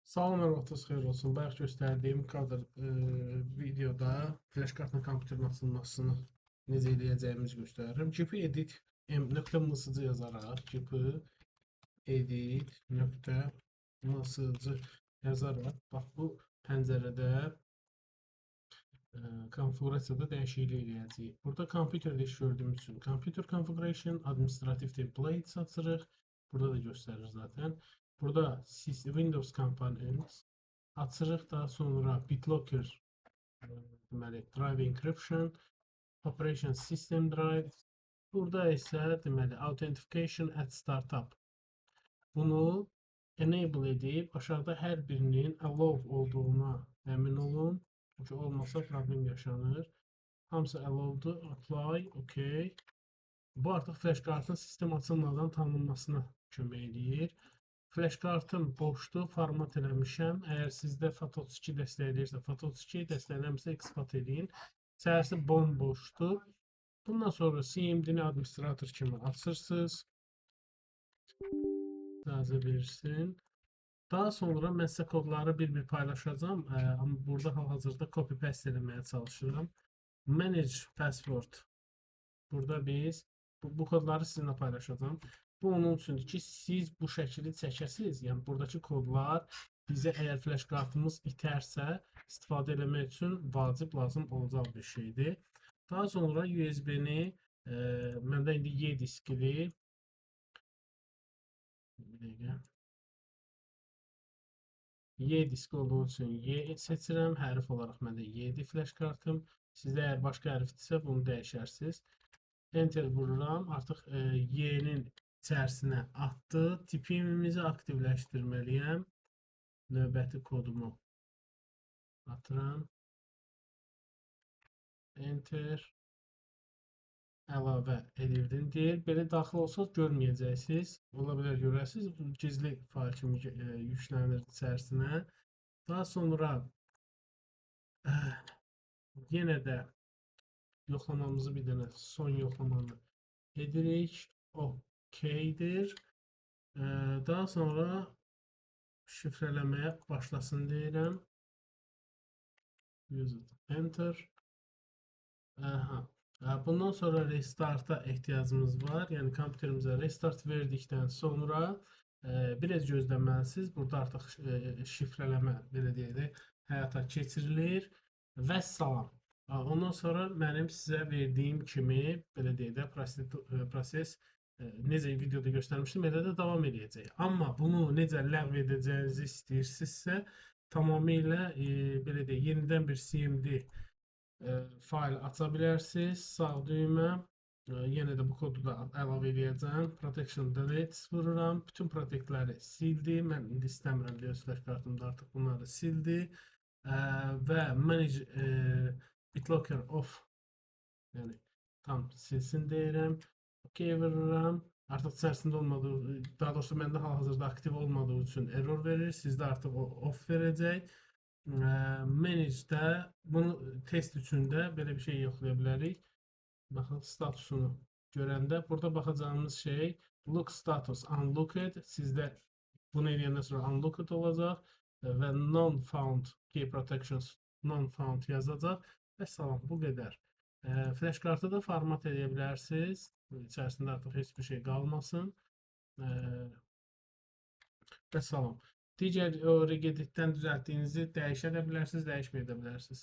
Salam və vaxtınız xeyir olsun. Bayaq göstərdiyim kadr videoda flash kartla kompüterin açılmasını necə edəcəyimizi göstərirəm. GP edit m.msc yazaraq GP edit .msc yazaraq bax bu pəncərədə konfigurasiyada dəyişiklik edəcəyik. Burada kompüterdə iş gördüyümüz üçün Computer Configuration, Administrative Templates açırıq. Burada da göstərir zaten. Burada Windows Components açırıq, daha sonra BitLocker deməli Drive Encryption, Operation System Drive. Burada isə deməli Authentication at Startup. Bunu enable edib aşağıda hər birinin allow olduğuna əmin olun. Çünki olmasa problem yaşanır. Hamısı allow'dur. Apply, OK. Bu artıq flash kartın sistem açılmadan tanınmasına kömək edir. Flash kartım boşdur, format eləmişəm. Əgər sizdə FAT32 dəstəkləyirsə, FAT32 dəstəkləmirsə expat edin. İçərisi bomboşdur. Bundan sonra CMD-ni administrator kimi açırsınız. İcazə versin. Daha sonra mən sizə kodları bir-bir paylaşacağım. Amma burada hal-hazırda copy-paste eləməyə çalışıram. Manage password. Burada biz bu kodları sizinlə paylaşacağım. Bu onun üçündür ki, siz bu şəkili çəkəsiniz. Yəni buradakı kodlar bizə əgər flash kartımız itərsə, istifadə eləmək üçün vacib lazım olacaq bir şeydir. Daha sonra USB-ni məndə indi Y diskidir. Bir dəqiqə. Y diski olduğu üçün Y seçirəm. Hərf olaraq məndə Y-dir flash kartım. Sizdə əgər başqa hərfdirsə bunu dəyişərsiniz. Enter vururam. Artıq Y-nin içərisinə atdı. Tipimizi aktivləşdirməliyəm. Növbəti kodumu atıram. Enter. Əlavə edildin deyir. Belə daxil olsanız görməyəcəksiniz. Ola bilər görəsiniz. Gizli fail kimi yüklənir içərisinə. Daha sonra yenə də yoxlamamızı bir dənə son yoxlamanı edirik. OK-dir. Daha sonra şifrələməyə başlasın deyirəm. Enter. Bundan sonra restarta ehtiyacımız var. Yəni kompüterimizə restart verdikdən sonra biraz gözləməlisiniz. Burada artıq şifrələmə belə deyək də həyata keçirilir. Vəssalam. Ondan sonra mənim sizə verdiyim kimi belə deyək də proses necə videoda göstərmişdim, elə də davam edəcək. Amma bunu necə ləğv edəcəyinizi istəyirsinizsə, tamamilə belə deyək, yenidən bir CMD fayl aça bilərsiniz. Sağ düymə. Yenə də bu kodu da əlavə edəcəm. Protection delete vururam. Bütün protektləri sildi. Mən indi istəmirəm deyə flash kartımda artıq bunları sildi. Və manage BitLocker off. Yəni tam silsin deyirəm. OK vururam. Artıq içərisində olmadığı, daha doğrusu məndə hal-hazırda aktiv olmadığı üçün error verir. Sizdə artıq o off verəcək. Manage-də bunu test üçün də belə bir şey yoxlaya bilərik. Baxın, statusunu görəndə burada baxacağımız şey look status unlocked. Sizdə bunu edəndən sonra unlocked olacaq və non-found key protections non-found yazacaq. Və salam, bu qədər. Flash kartı da format edə bilərsiniz. İçərisində artıq heç bir şey qalmasın. Və salam. Digər regeditdən düzəltdiyinizi dəyişə də bilərsiniz, dəyişməyə də bilərsiniz.